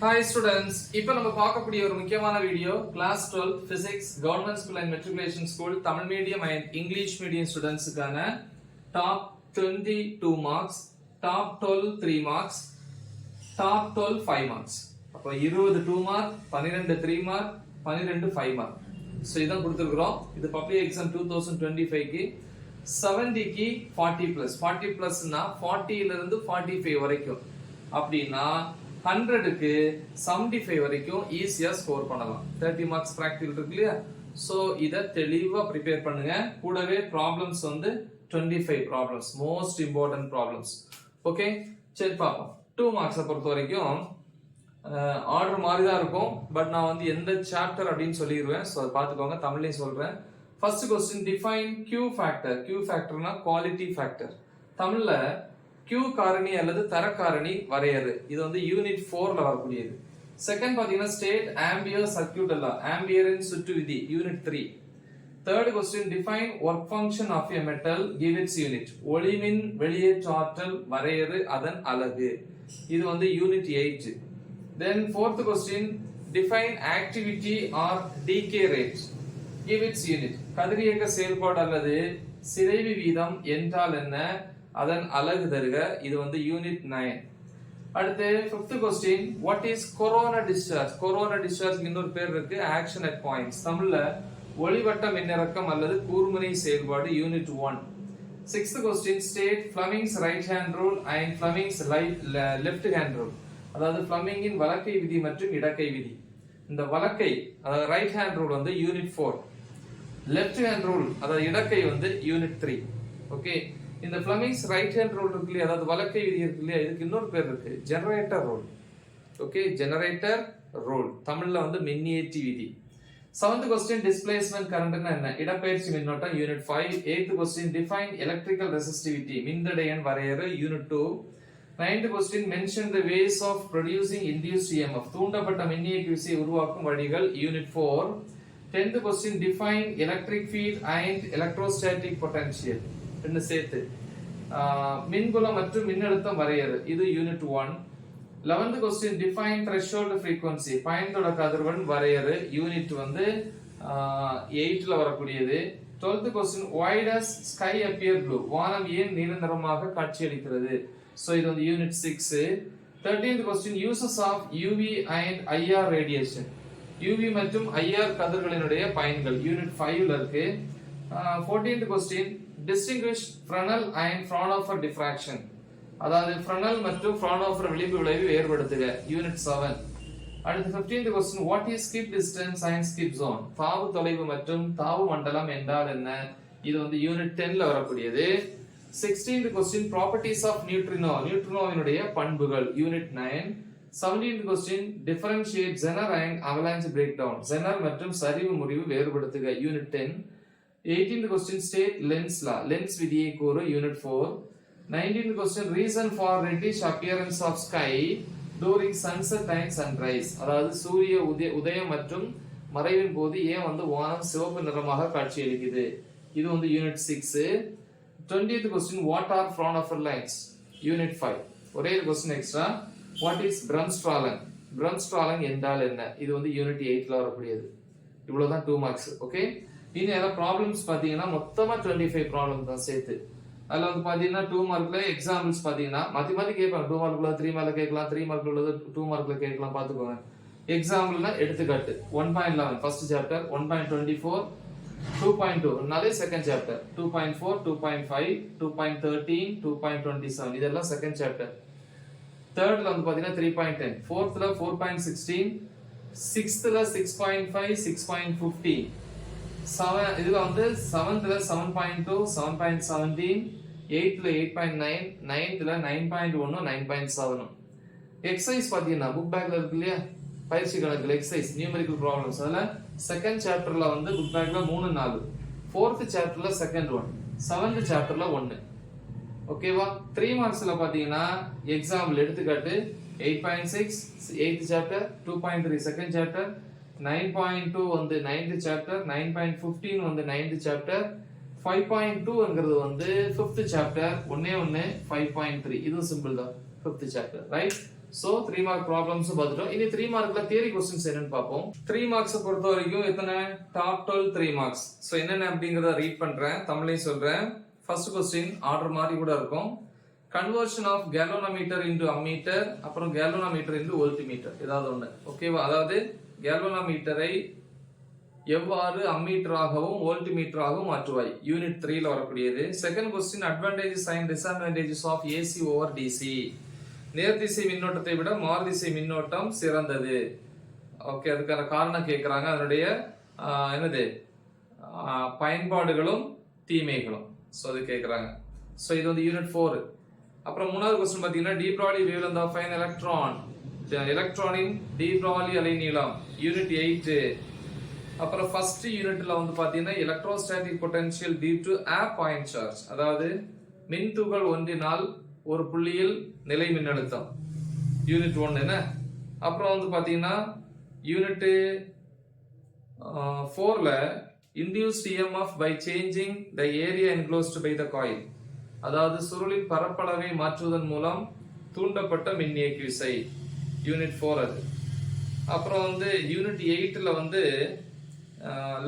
Hi students, இப்போ நம்ம பார்க்கக்கூடிய ஒரு முக்கியமான video class 12 physics government school and matriculation school Tamil medium and English medium ஸ்டூடண்ட்ஸ்க்கான top 22 marks, top 12 3 marks, top 12 5 marks. அப்போ 20 2 mark, 12 3 mark, 12 5 mark. சோ இதான் கொடுத்திருக்கோம். இது பப்ளிக் எக்ஸாம் 2025 க்கு 70 க்கு 40 பிளஸ்னா 40 ல இருந்து 45 வரைக்கும். அப்படினா 100 க்கு 75 வரைக்கும் ஈஸியா ஸ்கோர் பண்ணலாம். 30 மார்க்ஸ் பிராக்டிகல் இருக்கு இல்லையா? சோ இத தெளிவா ப்ரிப்பேர் பண்ணுங்க. கூடவே ப்ராப்ளம்ஸ் வந்து 25 problems, most important problems. Okay, சரி பாப்போம். 2 மார்க்ஸ் பொறுத்த வரைக்கும் ஆர்டர் மாதிரி தான் இருக்கும். பட் நான் வந்து எந்த சாப்டர் அப்படின்னு சொல்லிடுவேன். சோ அதை பார்த்துக்கோங்க, தமிழ்லயும் சொல்றேன். First question define Q factor. Q ஃபேக்டர்னா குவாலிட்டி ஃபேக்டர். தமிழ்ல Q காரணி அல்லது தர காரணி வரையறு. இது வந்து யூனிட் 4ல வரக்கூடியது. செகண்ட் பாத்தீங்கன்னா ஸ்டேட் ஆம்பியர் சர்க்யூட் லா, ஆம்பியரின் சுற்று விதி, unit 3. Third question define work function of a metal, give its unit. ஒளிமின் வெளியேற்ற ஆற்றல் வரையறு, அதன் அலகு. இது வந்து unit 8. Then fourth question define activity or decay rate, give its unit. கதிரியக்க செயல்பாடு அல்லது சிதைவு வீதம் என்றால் என்ன, அதன் அலகு தருக. இது வந்து யூனிட் 9. அடுத்து 5th question what is corona discharge. Corona discharge இன்னொரு பேர் இருக்கு, ஆக்ஷன் அட் பாயிண்ட்ஸ். தமிழ்ல ஒளிவட்ட மின்னிறக்கம் அல்லது கூர்முனை செயல்பாடு, unit 1. 6th question state Fleming's right hand rule and Fleming's left hand rule. அதாவது ஃப்ளமிங்கின் வலக்கை விதி மற்றும் இடக்கை விதி. இந்த வலக்கை அதாவது ரைட் ஹேண்ட் ரூல் வந்து யூனிட் 4. லெஃப்ட் ஹேண்ட் ரூல் அதாவது இடக்கை வந்து யூனிட் 3. ஓகே, இந்த ஃப்ளமிங்ஸ் ரைட் ஹேண்ட் ரூல் இருக்கு இல்லையா, அதாவது வலக்கை விதி இருக்கு இல்லையா, இதுக்கு இன்னொரு பேர் இருக்கு, generator rule. Okay, generator rule தமிழ்ல வந்து மின்னியற்றி விதி. 7th क्वेश्चन டிஸ்பிளேஸ்மென்ட் கரண்ட்னா என்ன, இடப்பெயர்ச்சி மின்னோட்டம், unit 5. 8th question define electrical resistivity, மின்தடையன் வரையறு, unit 2. 9th question mention the ways of producing induced EMF, தூண்டப்பட்ட மின்னியக்கு விசையை உருவாக்கும் வழிகள், unit 4. 10th question define electric field and electrostatic potential, ரெண்டு சேர்த்து. மின்புலம் மற்றும் மின்னழுத்தம் வரையறு, இது unit 1. 11th question define threshold frequency, பயன்தொடக்க அதிர்வெண் வரையறு, யூனிட் வந்து 8ல வரக்கூடியது. 12th question why does sky appear blue, வானம் ஏன் நீல நிறமாக காட்சியளிக்கிறது, சோ இது வந்து unit 6. 13th question uses of UV and IR radiation, UV மற்றும் IR கதிர்களினுடைய பயன்கள், யூனிட் 5ல இருக்கு. 14th question distinguish Fresnel and Fraunhofer diffraction, அதாவது Fresnel மற்றும் Fraunhofer விளிம்பு விளைவு வேறுபடுத்துக, யூனிட் 7. அடுத்து 15th question what is skip distance and skip zone, தாவு தொலைவு மற்றும் தாவு மண்டலம் என்றால் என்ன, இது வந்து யூனிட் 10ல வரக்கூடியது. 16th question properties of neutrino, நியூட்ரினோவினுடைய பண்புகள், unit 9. 17th question differentiate Zener and avalanche breakdown, Zener மற்றும் சரிவு முறிவு வேறுபடுத்துக, unit 10. 18th question state lens law, lens விதியை கூறு, unit 4. 19th question reason for reddish appearance of sky during sunset and sunrise, அதாவது சூரிய உதயம் மற்றும் மறைவின் போது ஏன் வந்து வானம் சிவப்பு நிறமாக காட்சியளிக்குது, இது வந்து unit 6. 20th question what are Fraunhofer lines, unit 5. ஒரே question extra, what is Bremsstrahlung, Bremsstrahlung என்றால் என்ன, இது வந்து யூனிட் 8ல வரக்கூடியது. இவ்வளவுதான் 2 மார்க்ஸ். ஓகே, இனி ஏதாவது ப்ராப்ளம்ஸ் பாத்தீங்கன்னா மொத்தமா 25 ப்ராப்ளம் தான் சேர்த்து. அதுல வந்து பாத்தீங்கன்னா 2 மார்க்ல எக்ஸாம்பிள்ஸ் பாத்தீங்கன்னா மாத்தி மாத்தி கேட்பாங்க. 2 மார்க்ல 3 மார்க்ல கேட்கலாம், 3 மார்க்ல உள்ளது 2 மார்க்ல கேட்கலாம், பாத்துக்கோங்க. எக்ஸாம்பிள்னா எடுத்துக்காட்டு 1.11 ஃபர்ஸ்ட் சாப்டர், 1.24 2.2 நாலே செகண்ட் சாப்டர், 2.4 2.5 2.13 2.27 இதெல்லாம் செகண்ட் சாப்டர். தேர்ட்ல வந்து பாத்தீங்கன்னா 3.10, ஃபோர்த்ல 4.16, சிக்ஸ்த்ல 6.5 6.15, இதுல வந்து 7th 7.2 7.17, 8th 8.9, 9th 9.1 9.7. எக்ஸசைஸ் பாத்தீங்கன்னா புக் பேக்ல இருக்கு இல்லையா, பயிற்சி கணக்குல எக்ஸசைஸ் நியூமெரிக்கல் ப்ராப்ளம்ஸ், அதுல செகண்ட் சாப்டர்ல வந்து புக் பேக்ல 3 4, 4th சாப்டர்ல செகண்ட் 1, 7th சாப்டர்ல 1. ஓகேவா? 3 மார்க்ஸ்ல பாத்தீங்கன்னா எக்ஸாம்பிள் எடுத்துக்காட்டு 8.6 8th சாப்டர், 2.3 செகண்ட் சாப்டர், 9.2 வந்து 9th சாப்டர், 9.15 வந்து 9th சாப்டர், 5.2ங்கிறது வந்து 5th சாப்டர், 1 5.3 இது சிம்பிள் தான் 5th chapter, right? So 3 mark problems பார்த்துட்டோம். இனி 3 மார்க்ல தியரி क्वेश्चंस என்னன்னு பார்ப்போம். 3 மார்க்ஸ் பொறுத்த வரைக்கும் எத்தனை டாப் 12 3 மார்க்ஸ். சோ என்னென்ன அப்படிங்கறத ரீட் பண்றேன், தமிழ்லயும் சொல்றேன். ஃபர்ஸ்ட் क्वेश्चन ஆர்டர் மாதிரி கூட இருக்கும். Conversion of galvanometer into ammeter, அப்புறம் கேலோனோமீட்டர் இன்டு வோல்ட்மீட்டர், ஏதாவது ஒண்ணு. ஓகேவா? அதாவது கேலோனோமீட்டரை எவ்வாறு அம்மீட்டராகவும் வோல்ட்மீட்டராகவும் மாற்றுவாய், யூனிட் 3ல வரக்கூடியது. Second question advantages and disadvantages of AC over DC. நேர்திசை மின்னோட்டத்தை விட மாறுதிசை மின்னோட்டம் சிறந்தது. ஓகே, அதுக்கான காரணம் கேட்கறாங்க. அதனுடைய என்னது பயன்பாடுகளும் தீமைகளும் சோ அது கேட்கறாங்க. சோ இது வந்து யூனிட் 4. அப்புறம் மூணாவது क्वेश्चन பாத்தீங்கன்னா de Broglie wavelength of an electron, எலக்ட்ரானின் டி ப்ராலி அலைநீளம், யூனிட் 8. அப்புறம் ஃபர்ஸ்ட் யூனிட்ல வந்து பாத்தீங்கன்னா electrostatic potential due to a point charge, அதாவது மின்துகள் ஒன்றினால் ஒரு புள்ளியில் நிலை மின்னழுத்தம், யூனிட் 1 என்ன. அப்புறம் வந்து பாத்தீங்கன்னா unit 4ல induced EMF by changing the area enclosed by the coil, அதாவது சுருளின் பரப்பளவை மாற்றுவதன் மூலம் தூண்டப்பட்ட மின்னியக்கு விசை, யூனிட் 4 அது. அப்புறம் வந்து யூனிட் 8ல வந்து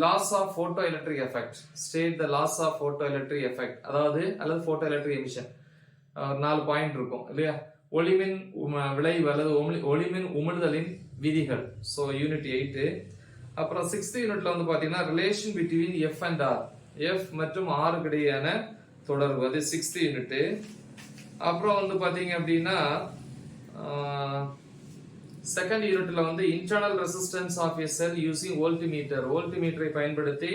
laws of photo electric effect, state the laws of photo electric effect, அதாவது அல்லது போட்டோ எலக்ட்ரிக் எமிஷன். 4 பாயிண்ட் இருக்கும் இல்லையா? ஒளிமின் விளைவு அல்லது ஒளிமின் உமிழ்தலின் விதிகள், சோ யூனிட் 8. அப்புறம் 6th யூனிட்ல வந்து பாத்தீங்கன்னா relation between F and R, F மற்றும் ஆர் இடையேயான தொடர்பு, அது 6th யூனிட். அப்புறம் வந்து பாத்தீங்க அப்படின்னா செகண்ட் யூனிட்ல வந்து internal resistance of a cell using voltmeter, வோல்ட்மீட்டரை பயன்படுத்தி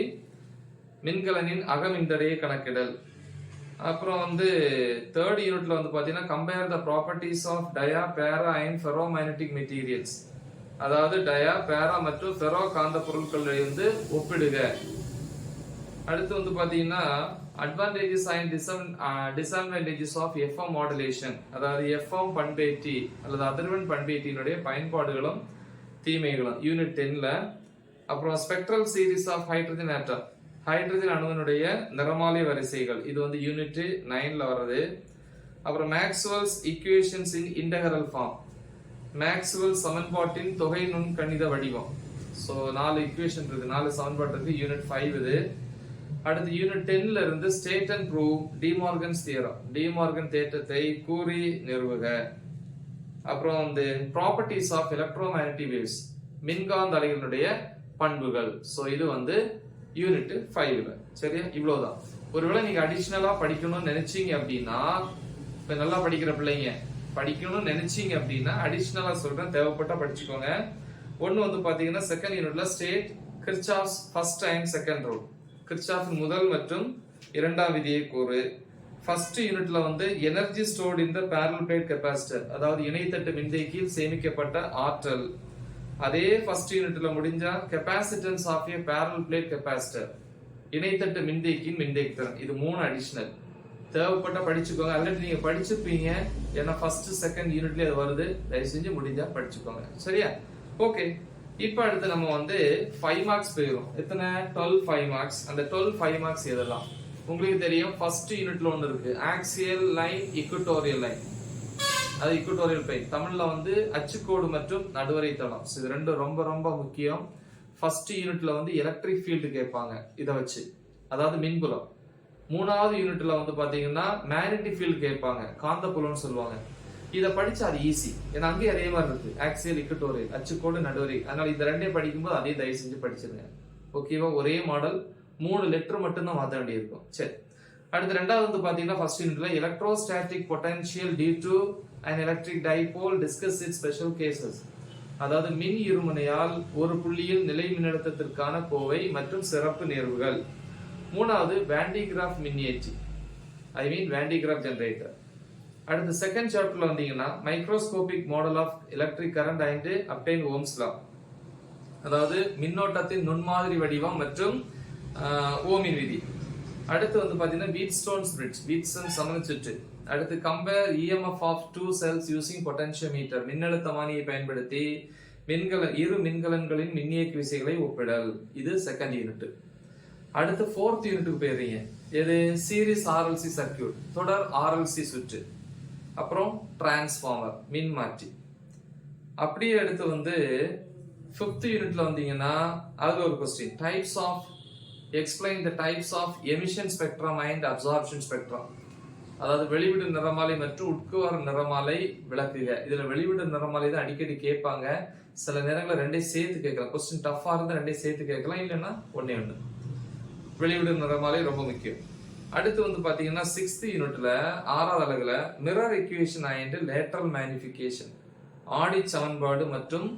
மின்கலனின் அகமின்தடையை கணக்கிடல். அப்புறம் வந்து தேர்ட் யூனிட்ல வந்து பாத்தீங்கன்னா கம்பேர் த ப்ராப்பர்ட்டிஸ் ஆஃப் டயா, பேரா அண்ட் ஃபெரோமேக்னெட்டிக் மெட்டீரியல்ஸ், அதாவது டயா, பேரா மற்றும் ஃபெரோ காந்த பொருட்களை வந்து ஒப்பிடுக. அடுத்து வந்து பாத்தீங்கன்னா advantages and disadvantages of FM modulation, அதாவது எஃப்எம் பண்பேற்றி அல்லது அதிர்வெண் பண்பேற்றியினுடைய பயன்பாடுகளும் தீமைகளும், யூனிட் 10ல. அப்புறம் spectral series of hydrogen atom, hydrogen அணுவினுடைய நிறமாலை வரிசைகள், இது வந்து யூனிட் 9ல வருது. அப்புறம் Maxwell's equations in integral form, Maxwell சமன்பாட்டின் தொகை நுண் கணித வடிவம். சோ 4 ஈக்குவேஷன் இருக்கு, 4 சமன்பாடு இருக்கு, யூனிட் 5 இது. அடுத்து யூனிட் 10ல இருந்து state and prove De Morgan's theorem, De Morgan தேற்றத்தை கூறி நிறுவுக. அப்புறம் வந்து ப்ராப்பர்ட்டிஸ் ஆஃப் எலக்ட்ரோமேக்னெட்டிக் வேவ்ஸ், மின்காந்த அலைகளுடைய பண்புகள். சோ இது வந்து யூனிட் 5ல. சரியா? இவ்வளவுதான். ஒருவேளை நீங்க அடிஷனலா படிக்கணும்னு நினைச்சீங்க அப்படின்னா, இப்ப நல்லா படிக்கிற பிள்ளைங்க படிக்கணும்னு நினைச்சீங்க அப்படின்னா அடிஷனலா சொல்றேன், தேவைப்பட்டா படிச்சுக்கோங்க. ஒன்னு வந்து பாத்தீங்கன்னா செகண்ட் யூனிட்ல state Kirchhoff's first and second rule, கிர்ச்சாஃபின் முதல் மற்றும் இரண்டாம் விதியை கூறு. ஃபர்ஸ்ட் யூனிட்ல வந்து energy stored in the parallel plate capacitor, அதாவது இணைத்தட்டு மின்தேக்கியில் சேமிக்கப்பட்ட ஆற்றல். அதே ஃபர்ஸ்ட் யூனிட்ல முடிஞ்சா capacitance of a parallel plate capacitor, இணைத்தட்டு மின்தேக்கியின் மின்தேக்குதிறன். இது 3 அடிஷனல், தேவைப்பட்ட படிச்சுக்கோங்க. ஆல்ரெடி நீங்க படிச்சிருப்பீங்க, ஏன்னா ஃபர்ஸ்ட் செகண்ட் யூனிட்ல அது வருது. தயவு செஞ்சு முடிஞ்சா படிச்சுக்கோங்க. சரியா? ஓகே, இப்போ அடுத்து நம்ம வந்து 5 மார்க்ஸ் போயிடும். எத்தனை? 12 5 மார்க்ஸ். அந்த 12 5 மார்க்ஸ் எதெல்லாம் உங்களுக்கு தெரியும். ஃபர்ஸ்ட் யூனிட்ல ஒன்னு இருக்கு, ஆக்சியல் லைன், இக்குட்டோரியல் லைன், அது இக்குட்டோரியல் பிளேன். தமிழ்ல வந்து அச்சுக்கோடு மற்றும் நடுவரை தளம். இது ரெண்டும் ரொம்ப ரொம்ப முக்கியம். ஃபர்ஸ்ட் யூனிட்ல வந்து எலக்ட்ரிக் ஃபீல்டு கேட்பாங்க இதை வச்சு, அதாவது மின்புலம். மூணாவது யூனிட்ல வந்து பாத்தீங்கன்னா மேக்னெட்டிக் ஃபீல்டு கேட்பாங்க, காந்தப்புலம்னு சொல்லுவாங்க. இதை படிச்சா அது ஈஸி, ஏன்னா அங்கேயும் அதே மாதிரி இருக்கு, ஆக்சியல், இக்குட்டோரியல், அச்சுக்கோடு, நடுவரை. அதனால இந்த ரெண்டே படிக்கும்போது அதே தயவு செஞ்சு படிச்சிருங்க. ஓகேவா? ஒரே மாடல், 3 லெட்டர் மட்டும் தான் மாற்ற வேண்டியிருக்கும். சரி, அடுத்து ரெண்டாவது வந்து பாத்தீங்கன்னா ஃபர்ஸ்ட் யூனிட்ல electrostatic potential due to an electric dipole, discuss its special cases, அதாவது மின் இருமுனையால் ஒரு புள்ளியில் நிலை மின்னழுத்தத்திற்கான கோவை மற்றும் சிறப்பு நேர்வுகள். மூணாவது வேண்டிகிராஃப் மின்னியற்றி, ஐ மீன் வேண்டிகிராஃப் ஜெனரேட்டர். அடுத்து செகண்ட் சாப்டர்ல வந்தீங்கன்னா microscopic model of electric current and obtain Ohm's law, அதாவது மின்னோட்டத்தின் நுண்மாதிரி வடிவம் மற்றும் ஓமின் விதி. அடுத்து வந்து பாத்தீங்கன்னா வீட்ஸ்டோன்ஸ் பிரிட்ஜ், வீட்ஸ்டோன் சமன்சுற்று. அடுத்து compare EMF of 2 cells using potentiometer, மின்னழுத்தமானியை பயன்படுத்தி இரு மின்கலன்களின் மின்னியக்கு விசைகளை ஒப்பிடல். இது செகண்ட் யூனிட். அடுத்து ஃபோர்த் யூனிட்டுக்கு போயிடுறீங்க. எது? சீரிஸ் ஆர்எல்சி சர்க்கியூட், தொடர் ஆர்எல்சி சுற்று. அப்புறம் டிரான்ஸ்ஃபார்மர், மின்மாற்றி. அப்படியே அடுத்து வந்து 5th யூனிட்ல வந்தீங்கன்னா அதுல ஒரு question types of explain the types of emission spectrum and absorption spectrum. அதாவது வெளிவிடு நிறமாலை மற்றும் உட்கவரும் நிறமாலை விளக்குக. இதுல வெளிவிடு நிறமாலை தான் அடிக்கடி கேட்பாங்க. சில நேரங்களில் ரெண்டையும் சேர்த்து கேட்கலாம். கொஸ்டின் டஃபா இருந்தா ரெண்டையும் சேர்த்து கேட்கலாம், இல்லைன்னா ஒன்னே ஒண்ணு. வெளிவிடு நிறமாலை ரொம்ப முக்கியம். அடுத்து வந்து பாத்தீங்கன்னா 6th யூனிட்ல 6வது அலகுல mirror equation and lateral magnification, ஆடி சமன்பாடு மற்றும்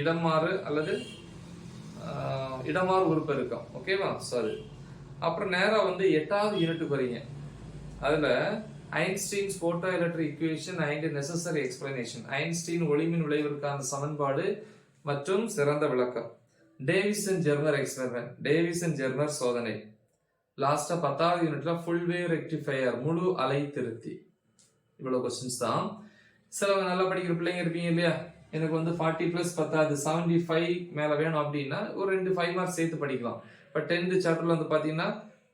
இடமாறு அல்லது இடமாறு உருப்பெருக்கம். ஓகேவா? சாரி. அப்புறம் நேரா வந்து 8வது யூனிட்டுக்கு வரீங்க. அதுல Einstein's photo electric equation and necessary explanation, Einstein ஒளிமின் விளைவிற்கான சமன்பாடு மற்றும் சிறந்த விளக்கம், Davis and Germer experiment, Davis and Germer சோதனை. லாஸ்டா 10வது யூனிட்ல ஃபுல் வேவ் ரெக்டிஃபையர், முழு அலை திருத்தி. இவ்வளவு கொஸ்டின்ஸ் தான். சிலவங்க நல்லா படிக்கிற பிள்ளைங்க இருப்பீங்க இல்லையா, எனக்கு வந்து 40+ 10 75 மேல வேணும் அப்படின்னா ஒரு 2 5 மார்க்ஸ் சேர்த்து படிக்கலாம். இப்போ 10th சாப்டர்ல வந்து பாத்தீங்கன்னா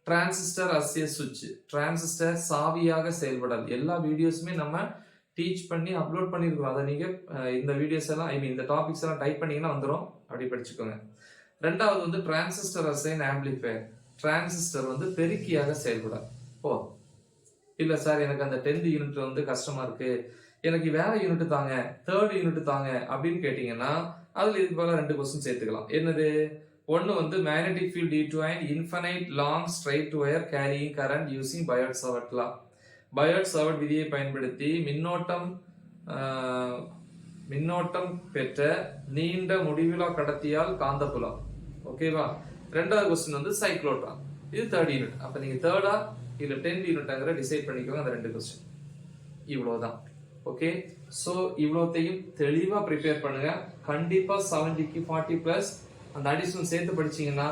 டிரான்சிஸ்டர் அஸ் ஏ சுவிட்ச், டிரான்சிஸ்டர் சாவியாக செயல்படல், எல்லா வீடியோஸுமே நம்ம டீச் பண்ணி அப்லோட் பண்ணிருக்கோம். அதை நீங்க இந்த வீடியோஸ் எல்லாம் இந்த டாபிக்ஸ் எல்லாம் டைப் பண்ணீங்கன்னா வந்துடும், அப்படி படிச்சுக்கோங்க. ரெண்டாவது வந்து டிரான்சிஸ்டர் அஸ் ஏன் ஆம்பிளிஃபையர், டிரான்சிஸ்டர் வந்து பெருக்கியாக செயல்படாது. ஓ இல்ல சார் எனக்கு அந்த 10th யூனிட் வந்து கஷ்டமா இருக்கு, எனக்கு வேற யூனிட் தாங்க, 3rd யூனிட் தாங்க அப்படின்னு கேட்டீங்கன்னா அதுல இதுக்கு போல 2 கொஸ்டின் சேர்த்துக்கலாம். என்னது? ஒன்னு வந்து magnetic field due to an infinite long straight wire carrying current using Biot-Savart law. Biot-Savart விதியை பயன்படுத்தி மின்னோட்டம் பெற்ற நீண்ட முடிவிலா கடத்தியால் காந்தப்புலம். ஓகேவா? ரெண்டாவது கொஸ்டின் வந்து சைக்ளோட்ரான். இது 3rd யூனிட். அப்ப நீங்க 3rd இல்ல 10th யூனிட்ங்கிற டிசைட் பண்ணிக்கோங்க. அந்த 2 கொஸ்டின் இவ்வளவுதான். ஓகே, சோ இவ்வளோத்தையும் தெளிவா ப்ரிப்பேர் பண்ணுங்க. கண்டிப்பா 70க்கு 40+ அந்த அடிஷனல் சேர்த்து படிச்சீங்கன்னா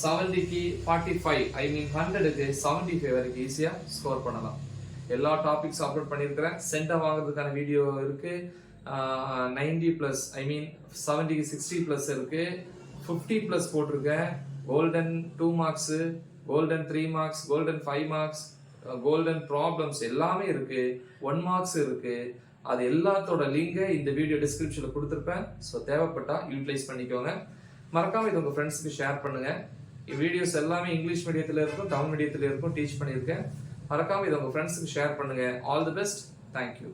70க்கு 45 100க்கு 75 வரைக்கும் ஈஸியா ஸ்கோர் பண்ணலாம். எல்லா டாபிக்ஸ் அப்லோட் பண்ணியிருக்கிறேன். சென்டர் வாங்குறதுக்கான வீடியோ இருக்கு. 90+ 70க்கு 60+ இருக்கு. 50+ போட்டிருக்கேன். Golden 2 marks, golden 3 marks, golden 5 marks, golden problems எல்லாமே இருக்கு. 1 மார்க்ஸ் இருக்கு. அது எல்லாத்தோட லிங்கை இந்த வீடியோ டிஸ்கிரிப்ஷன்ல கொடுத்துருப்பேன். ஸோ தேவைப்பட்டா யூட்டிலைஸ் பண்ணிக்கோங்க. மறக்காம இது உங்க ஃப்ரெண்ட்ஸுக்கு ஷேர் பண்ணுங்க. வீடியோஸ் எல்லாமே இங்கிலீஷ் மீடியத்துல இருக்கும், தமிழ் மீடியத்துல இருக்கும், டீச் பண்ணியிருக்கேன். மறக்காம இது உங்க ஃப்ரெண்ட்ஸுக்கு ஷேர் பண்ணுங்க. All the best. தேங்க்யூ.